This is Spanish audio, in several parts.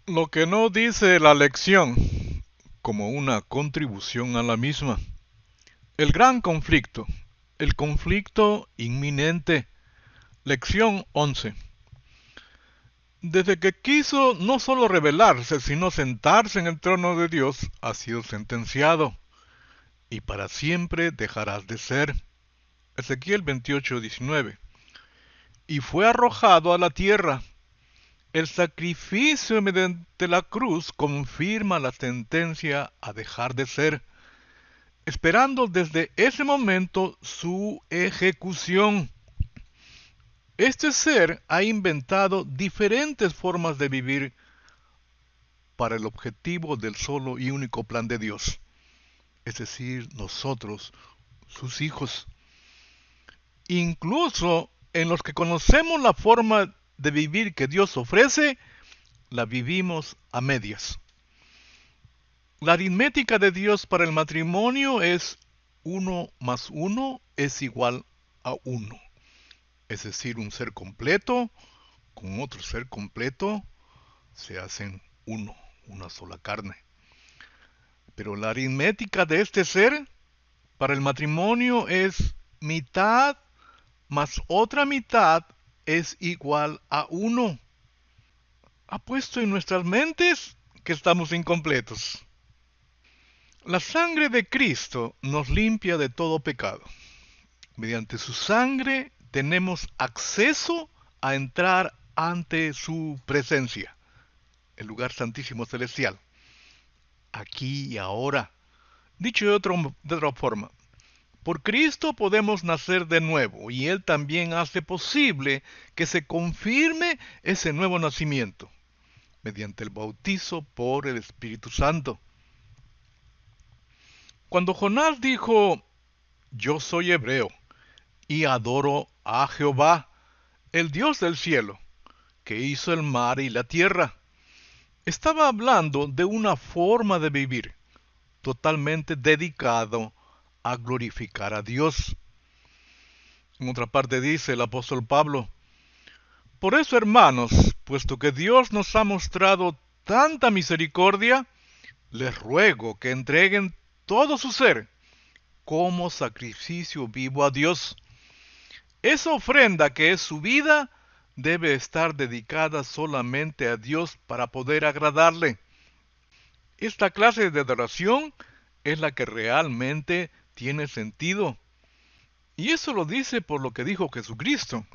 Lo que no dice la lección como una contribución a la misma. El gran conflicto. El conflicto inminente. Lección 11. Desde que quiso no solo rebelarse, sino sentarse en el trono de Dios, ha sido sentenciado, y para siempre dejarás de ser. Ezequiel 28:19. Y fue arrojado a la tierra. El sacrificio mediante la cruz confirma la sentencia a dejar de ser, esperando desde ese momento su ejecución. Este ser ha inventado diferentes formas de vivir para el objetivo del solo y único plan de Dios, es decir, nosotros, sus hijos. Incluso en los que conocemos la forma de vivir que Dios ofrece, la vivimos a medias. La aritmética de Dios para el matrimonio es uno más uno es igual a uno. Es decir, un ser completo con otro ser completo se hacen uno, una sola carne. Pero la aritmética de este ser para el matrimonio es mitad más otra mitad es igual a uno. Ha puesto en nuestras mentes que estamos incompletos. La sangre de Cristo nos limpia de todo pecado. Mediante su sangre tenemos acceso a entrar ante su presencia, el lugar santísimo celestial, aquí y ahora. Dicho de otra forma, por Cristo podemos nacer de nuevo y Él también hace posible que se confirme ese nuevo nacimiento mediante el bautizo por el Espíritu Santo. Cuando Jonás dijo, yo soy hebreo y adoro a Jehová, el Dios del cielo, que hizo el mar y la tierra, estaba hablando de una forma de vivir totalmente dedicado a glorificar a Dios. En otra parte dice el apóstol Pablo, por eso hermanos, puesto que Dios nos ha mostrado tanta misericordia, les ruego que entreguen todo su ser como sacrificio vivo a Dios. Esa ofrenda que es su vida debe estar dedicada solamente a Dios para poder agradarle. Esta clase de adoración es la que realmente tiene sentido. Y eso lo dice por lo que dijo Jesucristo.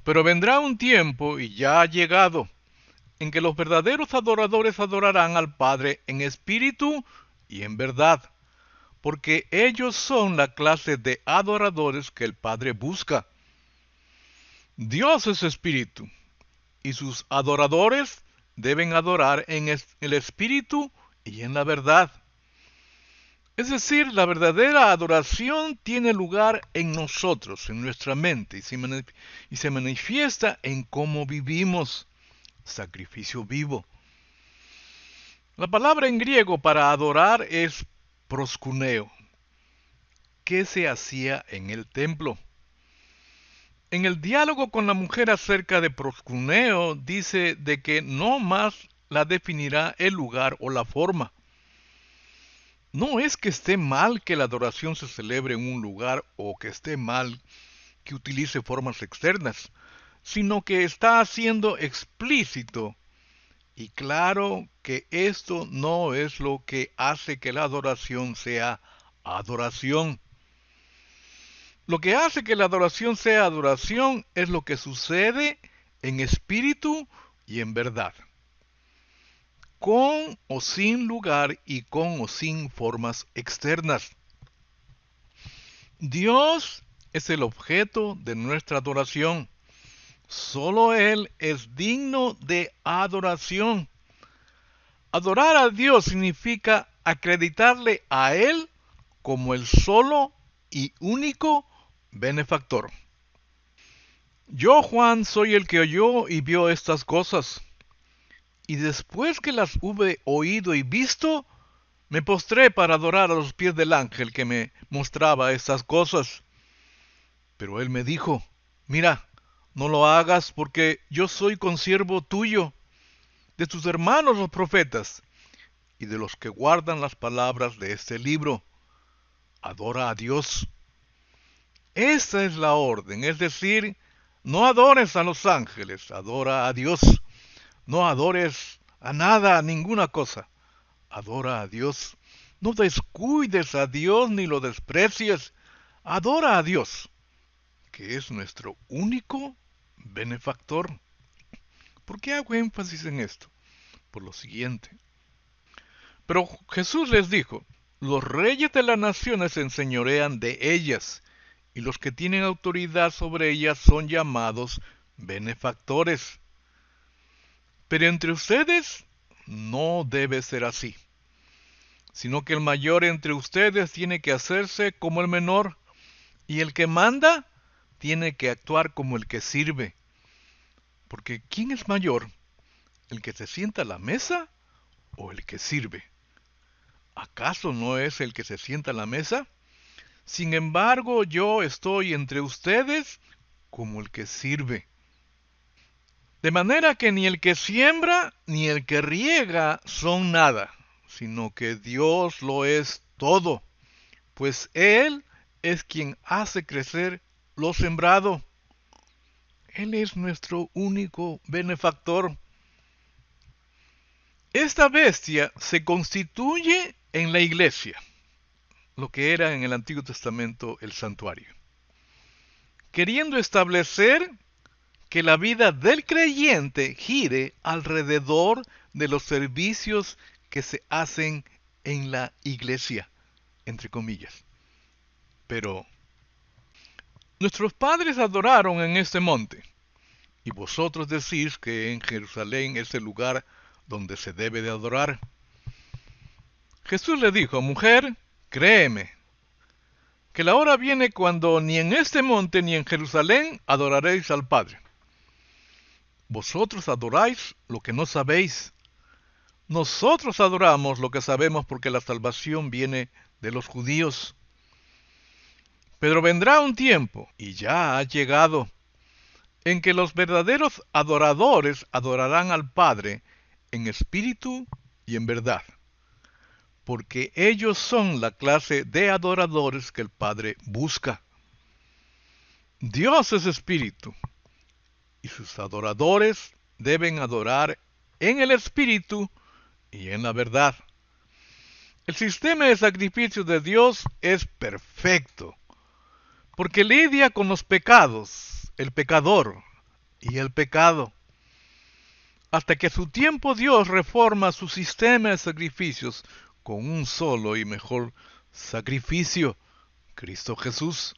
Pero vendrá un tiempo, y ya ha llegado, en que los verdaderos adoradores adorarán al Padre en espíritu y en verdad, porque ellos son la clase de adoradores que el Padre busca. Dios es espíritu, y sus adoradores deben adorar en el espíritu y en la verdad. Es decir, la verdadera adoración tiene lugar en nosotros, en nuestra mente, y se manifiesta en cómo vivimos, sacrificio vivo. La palabra en griego para adorar es proskuneo. ¿Qué se hacía en el templo? En el diálogo con la mujer acerca de proskuneo dice de que no más la definirá el lugar o la forma. No es que esté mal que la adoración se celebre en un lugar o que esté mal que utilice formas externas, sino que está haciendo explícito y claro que esto no es lo que hace que la adoración sea adoración. Lo que hace que la adoración sea adoración es lo que sucede en espíritu y en verdad, con o sin lugar y con o sin formas externas. Dios es el objeto de nuestra adoración. Solo Él es digno de adoración. Adorar a Dios significa acreditarle a Él como el solo y único benefactor. Yo, Juan, soy el que oyó y vio estas cosas. Y después que las hube oído y visto, me postré para adorar a los pies del ángel que me mostraba estas cosas. Pero él me dijo, mira, no lo hagas porque yo soy consiervo tuyo de tus hermanos los profetas y de los que guardan las palabras de este libro. Adora a Dios. Esta es la orden, es decir, no adores a los ángeles, adora a Dios. No adores a nada, a ninguna cosa. Adora a Dios. No descuides a Dios ni lo desprecies. Adora a Dios, que es nuestro único benefactor. ¿Por qué hago énfasis en esto? Por lo siguiente. Pero Jesús les dijo, los reyes de las naciones se enseñorean de ellas, y los que tienen autoridad sobre ellas son llamados benefactores. Pero entre ustedes no debe ser así, sino que el mayor entre ustedes tiene que hacerse como el menor, y el que manda tiene que actuar como el que sirve. Porque ¿quién es mayor? ¿El que se sienta a la mesa o el que sirve? ¿Acaso no es el que se sienta a la mesa? Sin embargo, yo estoy entre ustedes como el que sirve. De manera que ni el que siembra ni el que riega son nada, sino que Dios lo es todo, pues Él es quien hace crecer lo sembrado. Él es nuestro único benefactor. Esta bestia se constituye en la iglesia, lo que era en el Antiguo Testamento el santuario, queriendo establecer que la vida del creyente gire alrededor de los servicios que se hacen en la iglesia, entre comillas. Pero nuestros padres adoraron en este monte, y vosotros decís que en Jerusalén es el lugar donde se debe de adorar. Jesús le dijo, mujer, créeme, que la hora viene cuando ni en este monte ni en Jerusalén adoraréis al Padre. Vosotros adoráis lo que no sabéis. Nosotros adoramos lo que sabemos porque la salvación viene de los judíos. Pero vendrá un tiempo, y ya ha llegado, en que los verdaderos adoradores adorarán al Padre en espíritu y en verdad, porque ellos son la clase de adoradores que el Padre busca. Dios es espíritu, y sus adoradores deben adorar en el espíritu y en la verdad. El sistema de sacrificio de Dios es perfecto, porque lidia con los pecados, el pecador y el pecado. Hasta que a su tiempo Dios reforma su sistema de sacrificios con un solo y mejor sacrificio, Cristo Jesús,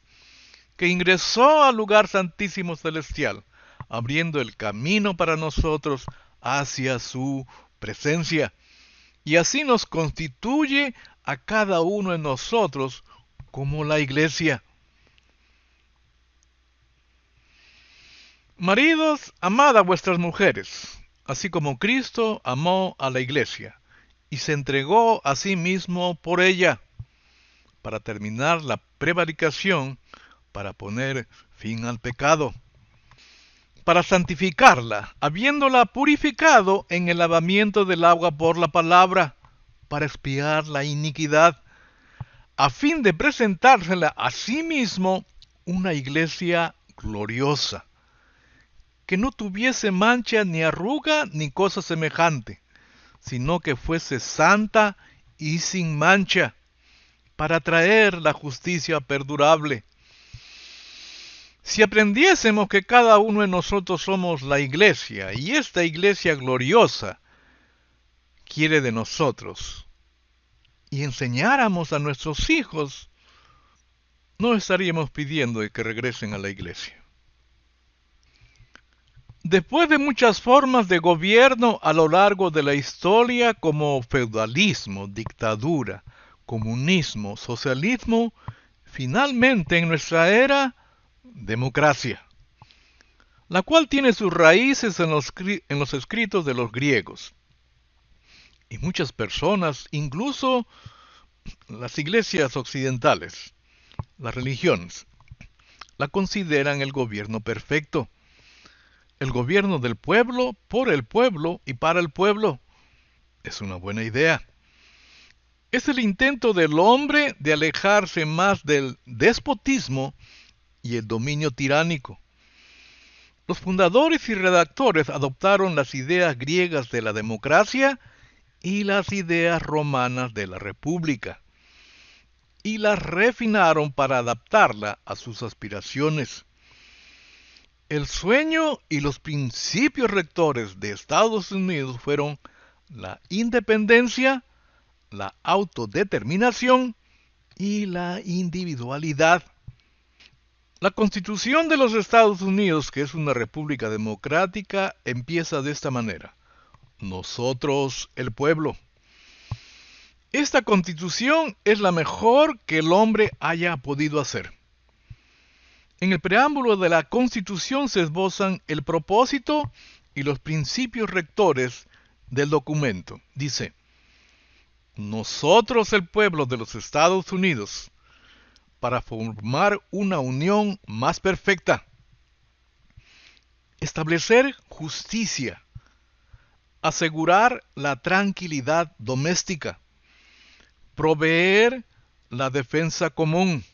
que ingresó al lugar santísimo celestial, abriendo el camino para nosotros hacia su presencia, y así nos constituye a cada uno de nosotros como la iglesia. Maridos, amad a vuestras mujeres, así como Cristo amó a la iglesia, y se entregó a sí mismo por ella, para terminar la prevaricación, para poner fin al pecado, para santificarla, habiéndola purificado en el lavamiento del agua por la palabra, para expiar la iniquidad, a fin de presentársela a sí mismo una iglesia gloriosa, que no tuviese mancha ni arruga ni cosa semejante, sino que fuese santa y sin mancha, para traer la justicia perdurable. Si aprendiésemos que cada uno de nosotros somos la iglesia, y esta iglesia gloriosa quiere de nosotros, y enseñáramos a nuestros hijos, no estaríamos pidiendo que regresen a la iglesia. Después de muchas formas de gobierno a lo largo de la historia, como feudalismo, dictadura, comunismo, socialismo, finalmente en nuestra era, democracia, la cual tiene sus raíces en los escritos de los griegos. Y muchas personas, incluso las iglesias occidentales, las religiones, la consideran el gobierno perfecto. El gobierno del pueblo, por el pueblo y para el pueblo. Es una buena idea. Es el intento del hombre de alejarse más del despotismo y el dominio tiránico. Los fundadores y redactores adoptaron las ideas griegas de la democracia y las ideas romanas de la república, y las refinaron para adaptarla a sus aspiraciones. El sueño y los principios rectores de Estados Unidos fueron la independencia, la autodeterminación y la individualidad. La Constitución de los Estados Unidos, que es una república democrática, empieza de esta manera: nosotros, el pueblo. Esta Constitución es la mejor que el hombre haya podido hacer. En el preámbulo de la Constitución se esbozan el propósito y los principios rectores del documento. Dice: nosotros, el pueblo de los Estados Unidos, para formar una unión más perfecta, establecer justicia, asegurar la tranquilidad doméstica, proveer la defensa común,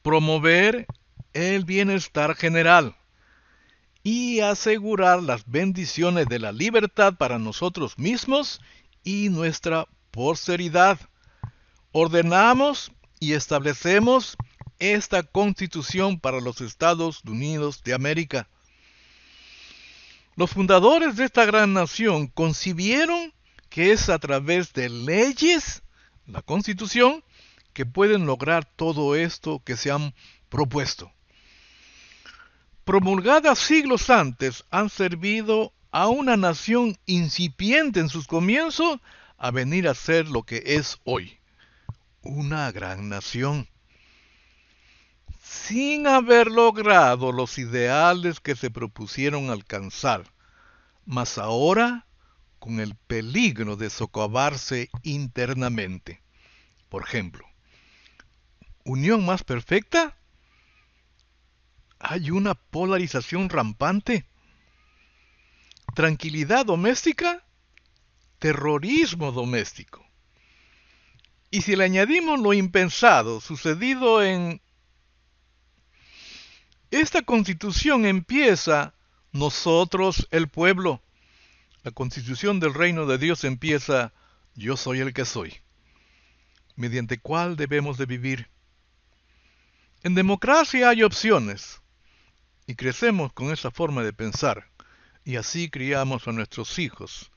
promover el bienestar general y asegurar las bendiciones de la libertad para nosotros mismos y nuestra posteridad. Ordenamos y establecemos esta Constitución para los Estados Unidos de América. Los fundadores de esta gran nación concibieron que es a través de leyes, la Constitución, que pueden lograr todo esto que se han propuesto. Promulgadas siglos antes, han servido a una nación incipiente en sus comienzos a venir a ser lo que es hoy, una gran nación, sin haber logrado los ideales que se propusieron alcanzar, mas ahora con el peligro de socavarse internamente. Por ejemplo, ¿unión más perfecta? Hay una polarización rampante. ¿Tranquilidad doméstica? Terrorismo doméstico. Y si le añadimos lo impensado sucedido en esta Constitución, empieza nosotros, el pueblo. La Constitución del Reino de Dios empieza: yo soy el que soy. ¿Mediante cuál debemos de vivir? En democracia hay opciones, y crecemos con esa forma de pensar, y así criamos a nuestros hijos.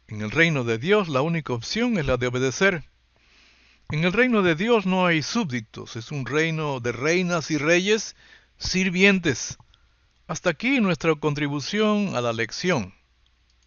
En el reino de Dios la única opción es la de obedecer. En el reino de Dios no hay súbditos, es un reino de reinas y reyes sirvientes. Hasta aquí nuestra contribución a la lección.